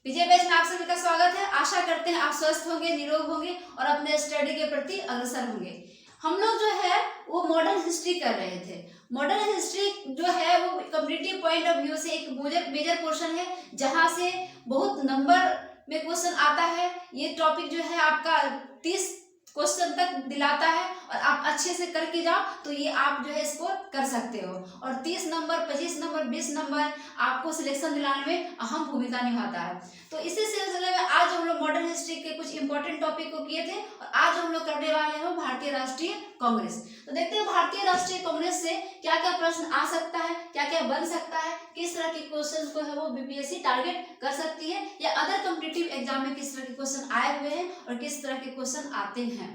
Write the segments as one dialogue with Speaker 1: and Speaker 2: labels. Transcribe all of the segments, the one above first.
Speaker 1: विजय batch में आप सभी का स्वागत है। आशा करते हैं आप स्वस्थ होंगे, निरोग होंगे और अपने स्टडी के प्रति अग्रसर होंगे। हम लोग जो है वो मॉडर्न हिस्ट्री कर रहे थे। मॉडर्न हिस्ट्री जो है वो कम्पिटिटिव पॉइंट ऑफ व्यू से एक मेजर पोर्शन है जहां से बहुत नंबर में क्वेश्चन आता है। ये टॉपिक जो है आपका 30 क्वेश्चन तक दिलाता है और आप अच्छे से करके जाओ तो ये आप जो है स्कोर कर सकते हो। और 30 नंबर, 25 नंबर, 20 नंबर आपको सिलेक्शन दिलाने में अहम भूमिका निभाता है। तो इसी सिलसिले में आज हम लोग मॉडर्न हिस्ट्री के कुछ इंपॉर्टेंट टॉपिक को किए थे और आज हम लोग करने वाले हैं भारतीय राष्ट्रीय कांग्रेस। तो देखते हैं भारतीय राष्ट्रीय कांग्रेस से क्या क्या प्रश्न आ सकता है, क्या क्या बन सकता है, किस तरह के क्वेश्चन को है वो बीपीएससी टारगेट कर सकती है या अदर कॉम्पिटिटिव एग्जाम में किस तरह के क्वेश्चन आए हुए हैं और किस तरह के क्वेश्चन आते हैं।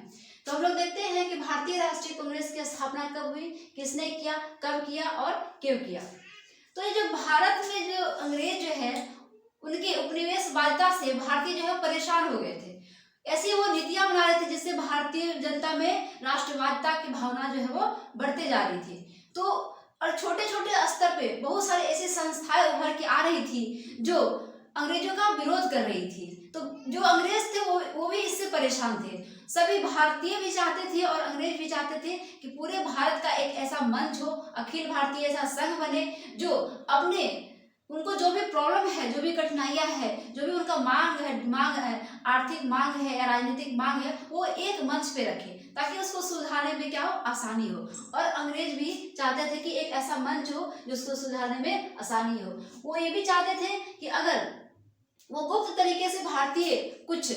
Speaker 1: तो हम लोग देखते हैं कि भारतीय राष्ट्रीय कांग्रेस की स्थापना कब हुई, किसने किया, कब किया और क्यों किया। तो ये जो भारत में जो अंग्रेज जो है उनकी उपनिवेशवादिता से भारतीय जो है परेशान हो गए थे। ऐसी वो नीतियां बना रहे थे जिससे भारतीय जनता में राष्ट्रवादिता की भावना जो है वो बढ़ते जा रही थी। तो और छोटे छोटे स्तर पे बहुत सारे ऐसी संस्थाएं उभर के आ रही थी जो अंग्रेजों का विरोध कर रही थी। तो जो अंग्रेज थे वो भी इससे परेशान थे। सभी भारतीय भी चाहते थे और अंग्रेज भी चाहते थे कि पूरे भारत का एक ऐसा मंच हो, अखिल भारतीय ऐसा संघ बने जो अपने उनको जो भी प्रॉब्लम है, जो भी कठिनाइयां है, जो भी उनका मांग है, आर्थिक मांग है या राजनीतिक मांग है, वो एक मंच पे रखे ताकि उसको सुलझाने में क्या हो, आसानी हो। और अंग्रेज भी चाहते थे कि एक ऐसा मंच हो जिसको सुलझाने में आसानी हो। वो ये भी चाहते थे कि अगर वो गुप्त तरीके से भारतीय कुछ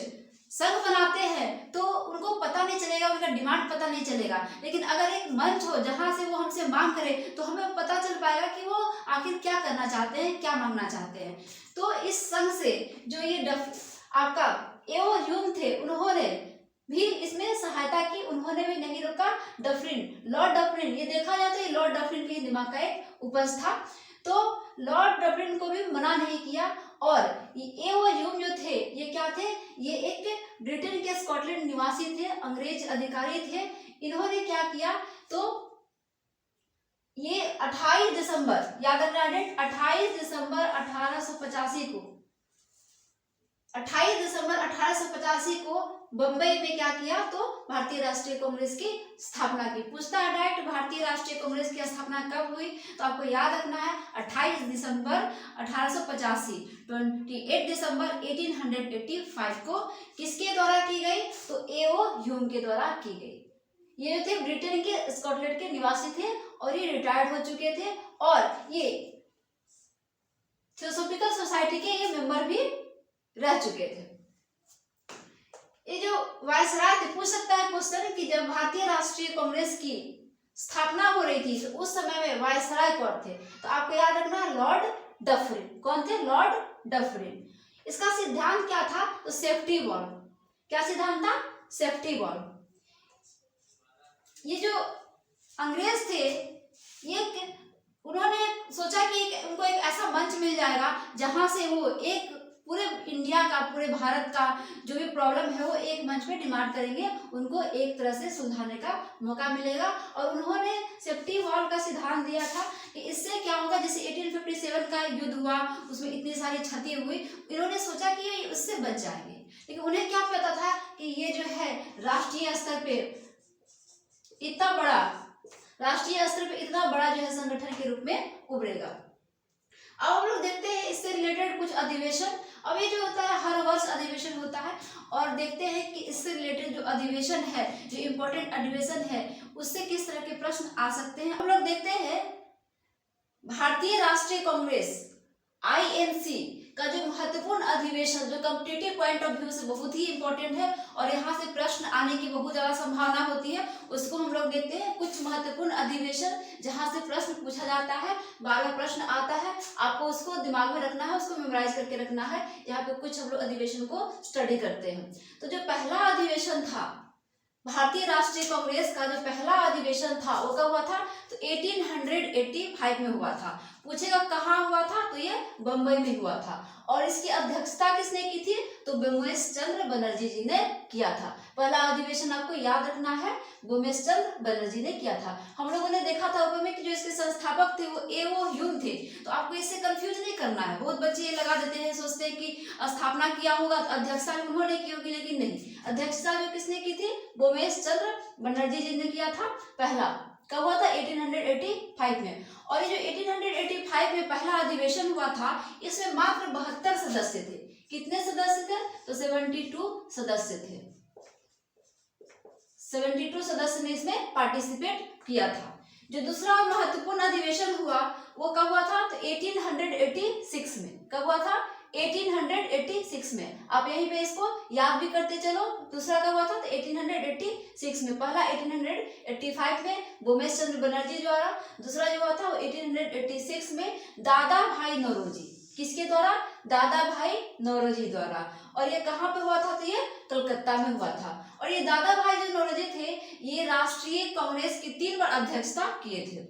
Speaker 1: संघ बनाते हैं तो उनको पता नहीं चलेगा, उनका डिमांड पता नहीं चलेगा। लेकिन अगर एक मंच हो जहां से वो हमसे मांग करे तो हमें पता चल पाएगा कि वो आखिर क्या करना चाहते हैं, क्या मांगना चाहते हैं। तो इस संघ से जो ये आपका एओ ह्यूम थे उन्होंने भी इसमें सहायता की। उन्होंने भी नहीं रोका। लॉर्ड डफरिन, ये देखा जाए तो ये लॉर्ड डफरिन के दिमाग का एक उपज था। तो लॉर्ड डफरिन को भी मना नहीं किया। और ये एओ ह्यूम जो थे ये क्या थे, ये एक ब्रिटेन के स्कॉटलैंड निवासी थे, अंग्रेज अधिकारी थे। इन्होंने क्या किया, तो ये 28 दिसंबर, याद रखना डेट, 28 दिसंबर 1885 को 28 दिसंबर 1885 को बंबई में क्या किया, तो भारतीय राष्ट्रीय कांग्रेस की स्थापना की। पूछता है डायरेक्ट भारतीय राष्ट्रीय कांग्रेस की स्थापना कब हुई, तो आपको याद रखना है 28 दिसंबर 1885, 28 दिसंबर 1885 को किसके द्वारा की गई, तो एओ ह्यूम के द्वारा की गई। ये थे ब्रिटेन के स्कॉटलैंड के निवासी थे और ये रिटायर्ड हो चुके थे और ये थियोसॉफिकल सोसाइटी के ये मेंबर भी रह चुके थे। ये जो वायसराय थे, पूछ सकता है क्वेश्चन कि जब भारतीय राष्ट्रीय कांग्रेस की स्थापना हो रही थी तो उस समय में वायसराय कौन थे, तो आपको याद रखना है लॉर्ड डफरिन। कौन थे, लॉर्ड डफरिन। इसका सिद्धांत क्या था, तो सेफ्टी वॉल। क्या सिद्धांत था, सेफ्टी वॉल। ये जो अंग्रेज थे ये उन्होंने सोचा कि उनको एक ऐसा मंच मिल जाएगा जहां से वो एक पूरे इंडिया का, पूरे भारत का जो भी प्रॉब्लम है वो एक मंच पे डिमांड करेंगे, उनको एक तरह से सुलझाने का मौका मिलेगा। और उन्होंने सेफ्टी वॉल का सिद्धांत दिया था कि इससे क्या होगा, जैसे 1857 का युद्ध हुआ उसमें इतनी सारी क्षति हुई, इन्होंने सोचा कि ये उससे बच जाएंगे। लेकिन उन्हें क्या पता था कि ये जो है राष्ट्रीय स्तर पे इतना बड़ा, राष्ट्रीय स्तर पे इतना बड़ा जो है संगठन के रूप में उभरेगा। अब हम लोग देखते हैं इससे रिलेटेड कुछ अधिवेशन। अब ये जो होता है हर वर्ष अधिवेशन होता है और देखते हैं कि इससे रिलेटेड जो अधिवेशन है, जो इम्पोर्टेंट अधिवेशन है, उससे किस तरह के प्रश्न आ सकते हैं। हम लोग देखते हैं भारतीय राष्ट्रीय कांग्रेस आईएनसी का जो महत्वपूर्ण अधिवेशन, जो कॉम्पिटिटिव पॉइंट ऑफ व्यू से बहुत ही इंपॉर्टेंट है और यहाँ से प्रश्न आने की बहुत ज्यादा संभावना होती है, उसको हम लोग देखते हैं। कुछ महत्वपूर्ण अधिवेशन जहाँ से प्रश्न पूछा जाता है, बार बार प्रश्न आता है, आपको उसको दिमाग में रखना है, उसको मेमोराइज करके रखना है। यहाँ पे कुछ हम लोग अधिवेशन को स्टडी करते हैं। तो जो पहला अधिवेशन था भारतीय राष्ट्रीय कांग्रेस का, जो पहला अधिवेशन था वो कब हुआ था, तो 1885 में हुआ था। पूछेगा कहाँ हुआ था, तो ये बम्बई में हुआ था। और इसकी अध्यक्षता किसने की थी, तो बोमेश चंद्र बनर्जी जी ने किया था। पहला अधिवेशन आपको याद रखना है, बोमेश चंद्र बनर्जी ने किया था। हम लोगों ने देखा था ऊपर में कि जो इसके संस्थापक थे वो ए.ओ. ह्यूम थे, तो आपको इससे कंफ्यूज नहीं करना है। बहुत बच्चे ये लगा देते हैं, सोचते हैं कि स्थापना किया होगा तो अध्यक्षता भी उन्होंने की होगी, लेकिन नहीं। अध्यक्षता जो किसने की थी, बोमेश चंद्र बनर्जी जी ने किया था। पहला कब हुआ था, 1885 में। और ये जो 1885 में पहला अधिवेशन हुआ था, इसमें मात्र 72 सदस्य थे। कितने सदस्य थे, तो 72 सदस्य थे। 72 सदस्य ने इसमें पार्टिसिपेट किया था। जो दूसरा और महत्वपूर्ण अधिवेशन हुआ वो कब हुआ था, तो 1886 में। कब हुआ था, 1886 में। आप यहीं पे इसको याद भी करते चलो। दूसरा कब हुआ था, तो 1886 में। पहला 1885 में बोमेश चंद्र बनर्जी द्वारा, दूसरा जो हुआ था वो 1886 में दादा भाई नौरोजी। किसके द्वारा, दादा भाई नौरोजी द्वारा। और ये कहाँ पे हुआ था, तो ये कलकत्ता में हुआ था। और ये दादा भाई जो नौरोजी थे, ये राष्ट्रीय कांग्रेस की 3 बार अध्यक्षता किए थे।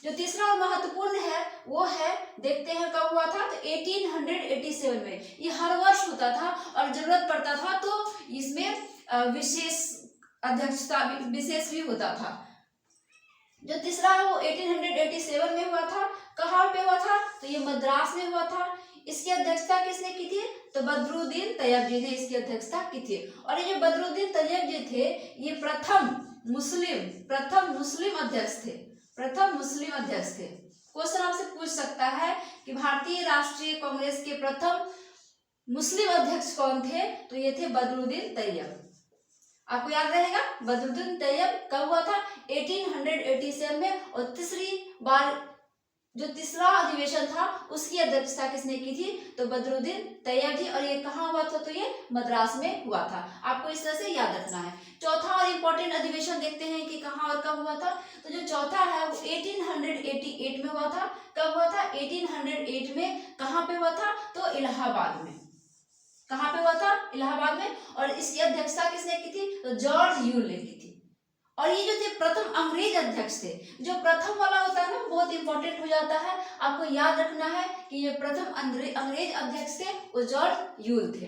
Speaker 1: जो तीसरा और महत्वपूर्ण है वो है, देखते हैं कब हुआ था, तो 1887 में। ये हर वर्ष होता था और जरूरत पड़ता था तो इसमें विशेष अध्यक्षता विशेष भी होता था। जो तीसरा है वो 1887 में हुआ था। कहाँ पे हुआ था, तो ये मद्रास में हुआ था। इसकी अध्यक्षता किसने की थी, तो बदरुद्दीन तैयब जी ने इसकी अध्यक्षता की थी। और ये जो बदरुद्दीन तैयब जी थे, ये प्रथम मुस्लिम अध्यक्ष थे। प्रथम मुस्लिम अध्यक्ष थे। क्वेश्चन आपसे पूछ सकता है कि भारतीय राष्ट्रीय कांग्रेस के प्रथम मुस्लिम अध्यक्ष कौन थे, तो ये थे बदरुद्दीन तैयब। आपको याद रहेगा, बदरुद्दीन तैयब कब हुआ था, 1887 में। और तीसरी बार जो तीसरा अधिवेशन था उसकी अध्यक्षता किसने की थी, तो बदरुद्दीन तैयब जी। और ये कहाँ हुआ था, तो ये मद्रास में हुआ था। आपको इस तरह से याद रखना है। चौथा और इम्पोर्टेंट अधिवेशन देखते हैं कि कहाँ और कब हुआ था। तो जो चौथा है वो 1888 में हुआ था। कब हुआ था, 1808 में। कहाँ पे हुआ था, तो इलाहाबाद में। कहाँ पे हुआ था, इलाहाबाद में। और इसकी अध्यक्षता किसने की थी, तो जॉर्ज यूल ने की थी। और ये जो थे प्रथम अंग्रेज अध्यक्ष थे। जो प्रथम वाला होता है ना, बहुत इंपॉर्टेंट हो जाता है। आपको याद रखना है कि ये प्रथम अंग्रेज अध्यक्ष थे वो जॉर्ज यूल थे।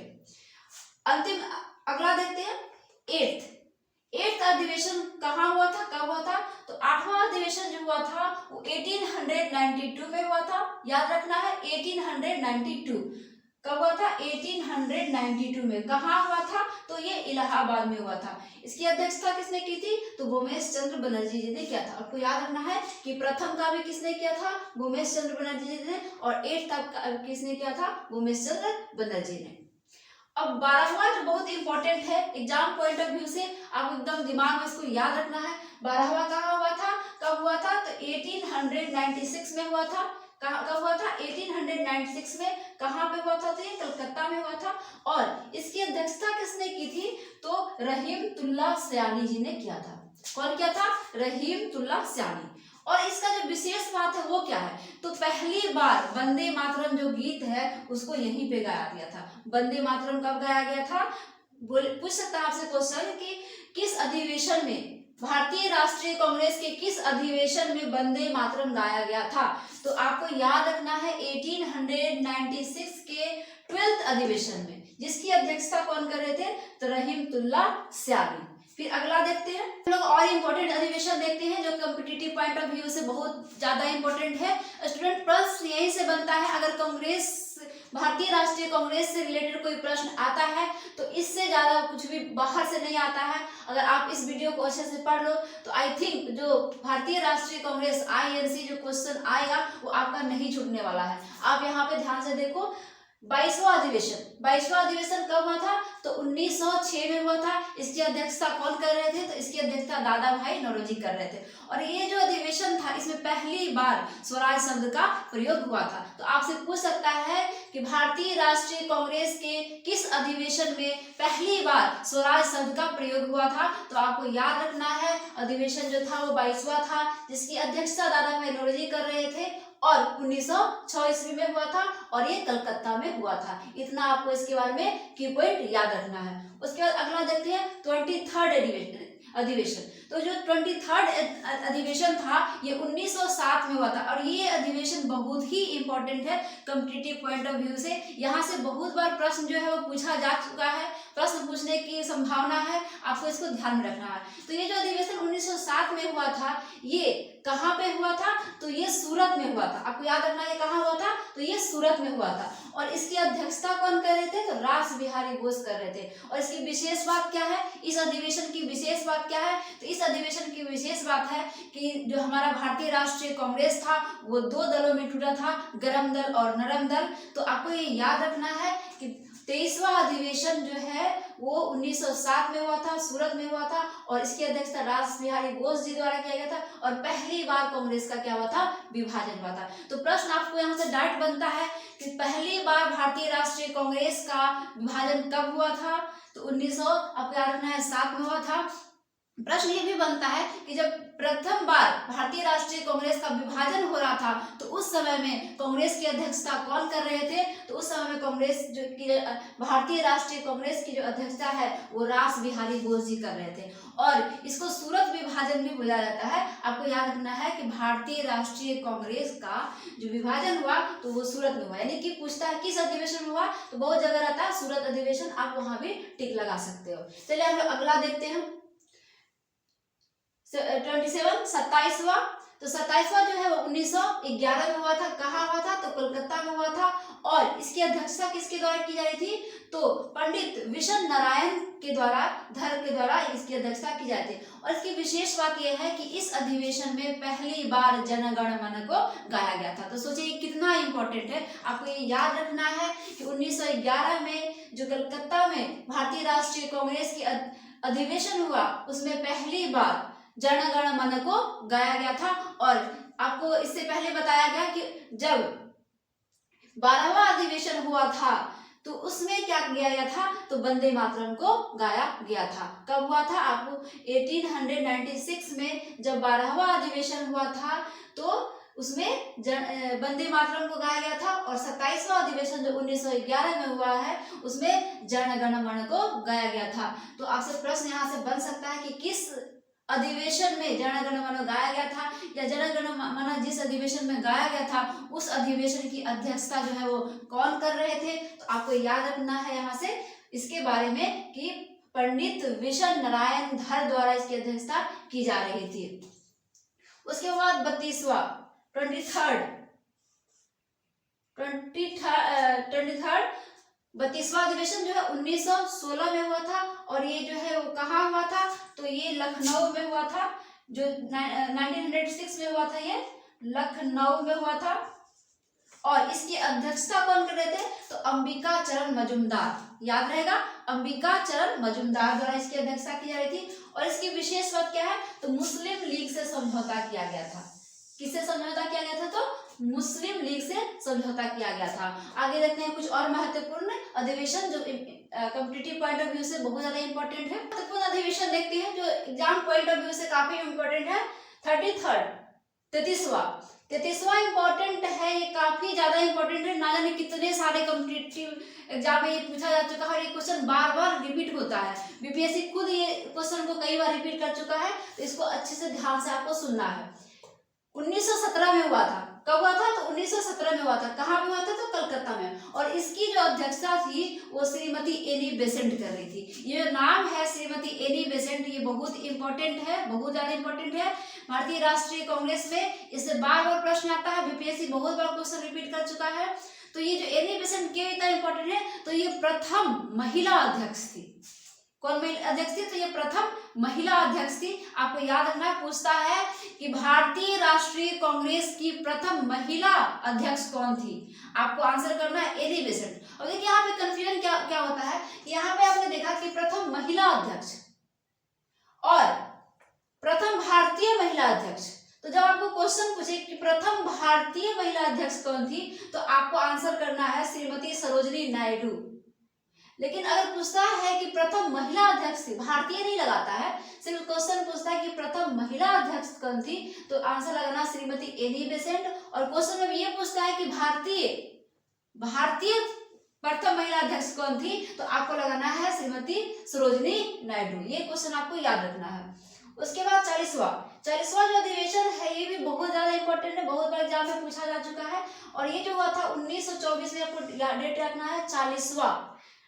Speaker 1: अंतिम अगला देखते हैं, एट्थ अधिवेशन कहाँ हुआ था, कब हुआ था, तो 8वां अधिवेशन जो हुआ था वो 1892 में हुआ था। याद रखना है, 1892 कब हुआ था, 1892 में। कहाँ हुआ था, तो ये इलाहाबाद में हुआ था। इसकी अध्यक्षता किसने की थी, तो बोमेश चंद्र बनर्जी जी ने किया था। आपको याद रखना है कि प्रथम का भी किसने किया था, बोमेश चंद्र बनर्जी जी ने। और 8th का किसने किया था, बोमेश चंद्र बनर्जी ने। अब 12वां जो बहुत इंपॉर्टेंट है एग्जाम पॉइंट ऑफ व्यू से, आप एकदम दिमाग में इसको याद रखना है। 12वां कहाँ हुआ था, कब हुआ था, तो 1896 में हुआ था। कब हुआ था, 1896 में। कहाँ पे हुआ था, तो ये कलकत्ता में हुआ था। और इसकी अध्यक्षता किसने की थी, तो रहीमतुल्लाह सयानी जी ने किया था। कौन किया था, रहीमतुल्लाह सयानी। और इसका जो विशेष बात है वो क्या है, तो पहली बार वंदे मातरम जो गीत है उसको यहीं पे गाया गया था। वंदे मातरम कब गाया गया था, पूछ सकता है आपसे क्वेश्चन कि किस अधिवेशन में, भारतीय राष्ट्रीय कांग्रेस के किस अधिवेशन में वंदे मातरम गाया गया था। तो आपको याद रखना है 1896 के 12th अधिवेशन में, जिसकी अध्यक्षता कौन कर रहे थे, तो रहीमतुल्लाह सयानी। फिर अगला देखते हैं हम लोग, और इम्पोर्टेंट अधिवेशन देखते हैं जो कॉम्पिटिटिव पॉइंट ऑफ व्यू से बहुत ज्यादा इंपॉर्टेंट है। स्टूडेंट प्रश्न यहीं से बनता है, अगर कांग्रेस, भारतीय राष्ट्रीय कांग्रेस से रिलेटेड कोई प्रश्न आता है तो इससे ज्यादा कुछ भी बाहर से नहीं आता है। अगर आप इस वीडियो को अच्छे से पढ़ लो तो आई थिंक जो भारतीय राष्ट्रीय कांग्रेस INC जो क्वेश्चन आएगा वो आपका नहीं छूटने वाला है। आप यहाँ पे ध्यान से देखो, 22वां अधिवेशन कब हुआ था, तो 1906 में हुआ था। इसकी अध्यक्षता कौन कर रहे थे, तो इसकी अध्यक्षता दादा भाई नौरोजी कर रहे थे। और ये जो अधिवेशन था इसमें पहली बार स्वराज शब्द का प्रयोग हुआ था। तो आपसे पूछ सकता है कि भारतीय राष्ट्रीय कांग्रेस के किस अधिवेशन में पहली बार स्वराज शब्द का प्रयोग हुआ था। तो आपको याद रखना है अधिवेशन जो था वो 22वां था, जिसकी अध्यक्षता दादा भाई नौरोजी कर रहे थे। और 1906 ईस्वी में हुआ था और ये कलकत्ता में हुआ था। इतना आपको इसके बारे में की पॉइंट याद रखना है। उसके बाद अगला देखते हैं 23rd अधिवेशन। तो जो 23rd अधिवेशन था ये 1907 में हुआ था और ये अधिवेशन बहुत ही इंपॉर्टेंट है कॉम्पिटिटिव पॉइंट ऑफ व्यू से। यहाँ से बहुत बार प्रश्न जो है वो पूछा जा चुका है, प्रश्न पूछने की संभावना है, आपको इसको ध्यान में रखना है। तो ये जो अधिवेशन 1907 में हुआ था ये कहाँ पे हुआ था, तो ये सूरत में हुआ था। आपको याद रखना है कहाँ हुआ था, तो ये सूरत में हुआ था और इसकी अध्यक्षता कौन कर रहे थे, तो रास बिहारी बोस कर रहे थे। और इसकी विशेष बात क्या है, इस अधिवेशन की विशेष बात क्या है, तो इस अधिवेशन की विशेष बात है कि जो हमारा भारतीय राष्ट्रीय कांग्रेस था वो दो दलों में टूटा था, गर्म दल और नरम दल। तो आपको ये याद रखना है कि 23वां अधिवेशन जो है वो 1907 में हुआ था, सूरत में हुआ था और इसकी अध्यक्षता रास बिहारी बोस जी द्वारा किया गया था और पहली बार कांग्रेस का क्या हुआ था, विभाजन हुआ था। तो प्रश्न आपको यहाँ से डायरेक्ट बनता है कि पहली बार भारतीय राष्ट्रीय कांग्रेस का विभाजन कब हुआ था, तो 1907 में हुआ था। प्रश्न ये भी बनता है कि जब प्रथम बार भारतीय राष्ट्रीय कांग्रेस का विभाजन हो रहा था तो उस समय में कांग्रेस की अध्यक्षता कौन कर रहे थे, तो उस समय में कांग्रेस जो की भारतीय राष्ट्रीय कांग्रेस की जो अध्यक्षता है वो रास बिहारी बोस जी कर रहे थे और इसको सूरत विभाजन भी बोला जाता है। आपको याद रखना है कि भारतीय राष्ट्रीय कांग्रेस का जो विभाजन हुआ तो वो सूरत में हुआ, यानी कि पूछता है किस अधिवेशन में हुआ, तो बहुत जगह रहता है सूरत अधिवेशन, आप वहां भी टिक लगा सकते हो। चलिए हम लोग अगला देखते हैं 27वां। तो 27वां जो है वो 1911 में हुआ था। कहाँ हुआ था, तो कोलकाता में हुआ था और इसकी अध्यक्षता किसके द्वारा की जा रही थी, तो पंडित विशन नारायण के द्वारा इसकी अध्यक्षता की जा रही थी। और इसकी विशेष बात यह है कि इस अधिवेशन में पहली बार जन गण मन को गाया गया था। तो सोचिए कितना इंपॉर्टेंट है, आपको ये याद रखना है कि 1911 में जो कलकत्ता में भारतीय राष्ट्रीय कांग्रेस की अधिवेशन हुआ उसमें पहली बार जन गण मन को गाया गया था। और आपको इससे पहले बताया गया कि जब 12वां अधिवेशन हुआ था तो उसमें क्या किया गया था, तो वंदे मातरम को गाया गया था। कब हुआ था, आपको 1896 में जब 12वां अधिवेशन हुआ था तो उसमें वंदे मातरम को गाया गया था और 27वां अधिवेशन जो 1911 में हुआ है उसमें जन गण मन को गाया गया था। तो आपसे प्रश्न यहाँ से बन सकता है कि किस अधिवेशन में जन गण मन गाया गया था, या जन गण मन जिस अधिवेशन में गाया गया था उस अधिवेशन की अध्यक्षता जो है वो कौन कर रहे थे, तो आपको याद रखना है यहाँ से इसके बारे में कि पंडित विशन नारायण धर द्वारा इसकी अध्यक्षता की जा रही थी। उसके बाद 32वां 32वां अधिवेशन जो है 1916 में हुआ था और ये जो है वो कहाँ हुआ था, तो ये लखनऊ में हुआ था। जो 1906 में हुआ था ये लखनऊ में हुआ था और इसकी अध्यक्षता कौन कर रहे थे, तो अंबिका चरण मजूमदार, याद रहेगा अंबिका चरण मजूमदार द्वारा इसकी अध्यक्षता की जा रही थी। और इसकी विशेष बात क्या है, तो मुस्लिम लीग से समझौता किया गया था। किससे समझौता किया गया था, तो मुस्लिम लीग से समझौता किया गया था। आगे देखते हैं कुछ और महत्वपूर्ण अधिवेशन जो कॉम्पिटिटिव पॉइंट ऑफ व्यू से बहुत ज्यादा इंपॉर्टेंट है। महत्वपूर्ण अधिवेशन देखते हैं जो एग्जाम पॉइंट ऑफ व्यू से काफी इंपॉर्टेंट है। 33वां इंपॉर्टेंट है, ये काफी ज्यादा इंपॉर्टेंट है। ना जाने कितने सारे कॉम्पिटिटिव एग्जाम में ये पूछा जा चुका है और ये क्वेश्चन बार बार रिपीट होता है। बीपीएससी खुद ये क्वेश्चन को कई बार रिपीट कर चुका है, तो इसको अच्छे से ध्यान से आपको सुनना है। 1917 में हुआ था। कब हुआ था, तो 1917 में हुआ था। कहाँ पे हुआ था, तो कलकत्ता में। और इसकी जो अध्यक्षता थी वो श्रीमती एनी बेसेंट कर रही थी। ये नाम है श्रीमती एनी बेसेंट, ये बहुत इंपॉर्टेंट है, बहुत ज्यादा इंपॉर्टेंट है भारतीय राष्ट्रीय कांग्रेस में। इससे बार बार प्रश्न आता है, बीपीएससी बहुत बार क्वेश्चन रिपीट कर चुका है। तो ये जो एनी बेसेंट क्यों इतना इंपॉर्टेंट है, तो ये प्रथम महिला अध्यक्ष थी। कौन अध्यक्ष थी, तो ये प्रथम महिला अध्यक्ष थी। आपको याद रखना है, पूछता है कि भारतीय राष्ट्रीय कांग्रेस की प्रथम महिला अध्यक्ष कौन थी, आपको आंसर करना है एनी बेसेंट। और देखिए यहाँ पे कंफ्यूजन क्या होता है, यहाँ पे आपने देखा कि प्रथम महिला अध्यक्ष और प्रथम भारतीय महिला अध्यक्ष। तो जब आपको क्वेश्चन पूछे कि प्रथम भारतीय महिला अध्यक्ष कौन थी, तो आपको आंसर करना है श्रीमती सरोजिनी नायडू। लेकिन अगर पूछता है कि प्रथम महिला अध्यक्ष थी, भारतीय नहीं लगाता है, सिर्फ क्वेश्चन पूछता है कि प्रथम महिला अध्यक्ष कौन थी, तो आंसर लगाना श्रीमती एनी बेसेंट। और क्वेश्चन में ये पूछता है कि भारतीय प्रथम महिला अध्यक्ष कौन थी, तो आपको लगाना है श्रीमती सरोजिनी नायडू। ये क्वेश्चन आपको याद रखना है। उसके बाद 40वां जो अधिवेशन है ये भी बहुत ज्यादा इंपॉर्टेंट है, बहुत बार एग्जाम में पूछा जा चुका है। और ये जो हुआ था 1924 में, आपको डेट रखना है 40वां।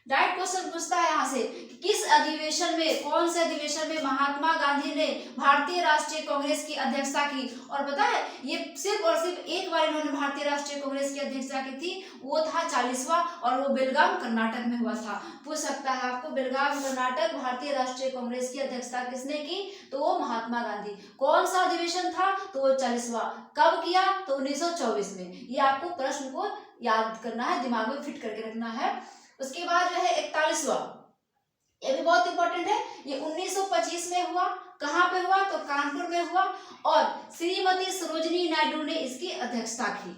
Speaker 1: राइट क्वेश्चन पूछता है यहाँ से कि किस अधिवेशन में, कौन से अधिवेशन में महात्मा गांधी ने भारतीय राष्ट्रीय कांग्रेस की अध्यक्षता की। और पता है ये सिर्फ और सिर्फ एक बार इन्होंने भारतीय राष्ट्रीय कांग्रेस की अध्यक्षता की थी, वो था 40वां, और वो बेलगाम कर्नाटक में हुआ था। पूछ सकता है आपको, बेलगाम कर्नाटक भारतीय राष्ट्रीय कांग्रेस की अध्यक्षता किसने की, तो वो महात्मा गांधी। कौन सा अधिवेशन था, तो वो 40वां। कब किया, तो 1924 में। ये आपको प्रश्न को याद करना है, दिमाग में फिट करके रखना है। उसके बाद जो है 41वां, ये भी बहुत इंपॉर्टेंट है। ये 1925 में हुआ। कहाँ पे हुआ, तो कानपुर में हुआ, और श्रीमती सरोजिनी नायडू ने इसकी अध्यक्षता की।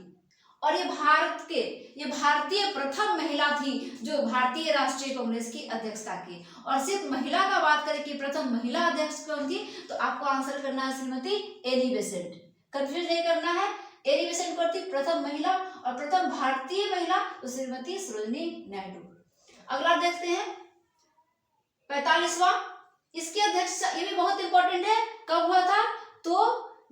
Speaker 1: और ये भारतीय प्रथम महिला थी जो भारतीय राष्ट्रीय कांग्रेस की अध्यक्षता की। और सिर्फ महिला का बात करें कि प्रथम महिला अध्यक्ष कौन थी, तो आपको आंसर करना है श्रीमती एनी बेसेंट। कंफ्यूज नहीं करना है, एनी बेसेंट कौन थी, प्रथम महिला, और प्रथम भारतीय महिला तो श्रीमती सरोजिनी नायडू। अगला देखते हैं 45वां, इसकी अध्यक्षता, ये भी बहुत इंपॉर्टेंट है। कब हुआ था, तो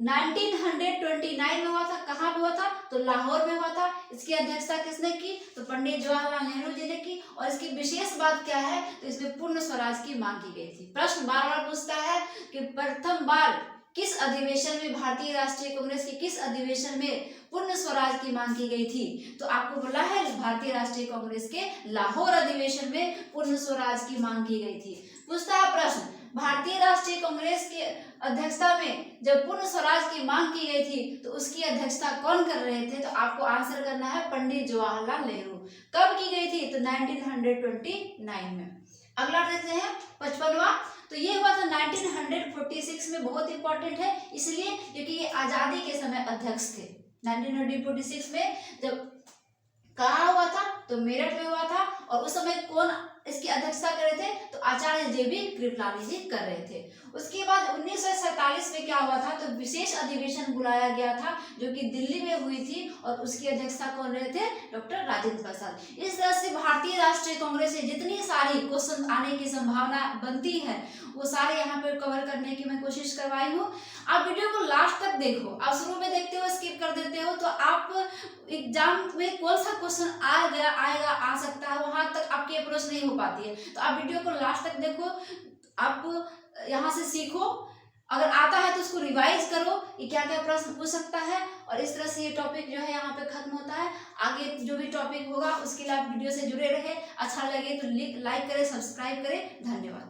Speaker 1: 1929 में हुआ था। कहाँ पे हुआ था, तो लाहौर में हुआ था। इसकी अध्यक्षता किसने की, तो पंडित जवाहरलाल नेहरू जी ने की। और इसकी विशेष बात क्या है, तो इसमें पूर्ण स्वराज की मांग की गई थी। प्रश्न बार बार पूछता है कि प्रथम बार किस अधिवेशन में, भारतीय राष्ट्रीय कांग्रेस के किस अधिवेशन में पूर्ण स्वराज की मांग की गई थी, तो आपको बोला है भारतीय राष्ट्रीय कांग्रेस के लाहौर अधिवेशन में पूर्ण स्वराज की मांग की गई थी। पूछता है प्रश्न, भारतीय राष्ट्रीय कांग्रेस के अध्यक्षता में जब पूर्ण स्वराज की मांग की गई थी तो उसकी अध्यक्षता कौन कर रहे थे, तो आपको आंसर करना है पंडित जवाहरलाल नेहरू। कब की गई थी, तो 1929 में। अगला देखते हैं 55वां, तो ये हुआ था 1946 में। बहुत इंपॉर्टेंट है इसलिए क्योंकि ये आजादी के समय अध्यक्ष थे। 1946 में जब कहाँ हुआ था, तो मेरठ में हुआ था। और उस समय कौन इसकी अध्यक्षता कर रहे थे, तो आचार्य JB कृपलानी जी कर रहे थे। उसके बाद 1947 में क्या हुआ था, तो विशेष अधिवेशन बुलाया गया था जो कि दिल्ली में हुई थी, और उसकी अध्यक्षता कौन रहे थे, डॉक्टर राजेंद्र प्रसाद। इस तरह से भारतीय राष्ट्रीय कांग्रेस से जितनी सारी क्वेश्चन आने की संभावना बनती है वो सारे यहाँ पे कवर करने की मैं कोशिश करवाई हूँ। आप वीडियो को लास्ट तक देखो। आप शुरू में देखते हो स्किप कर देते हो तो आप एग्जाम में कौन सा क्वेश्चन आएगा आ सकता है वहां तक आपकी अप्रोच नहीं हो पाती है। तो आप वीडियो को लास्ट तक देखो, आप यहाँ से सीखो। अगर आता है तो उसको रिवाइज करो कि क्या क्या प्रश्न पूछ सकता है। और इस तरह से ये टॉपिक जो है यहाँ पे खत्म होता है। आगे जो भी टॉपिक होगा उसके लिए आप वीडियो से जुड़े रहे। अच्छा लगे तो लाइक करें, सब्सक्राइब करें। धन्यवाद।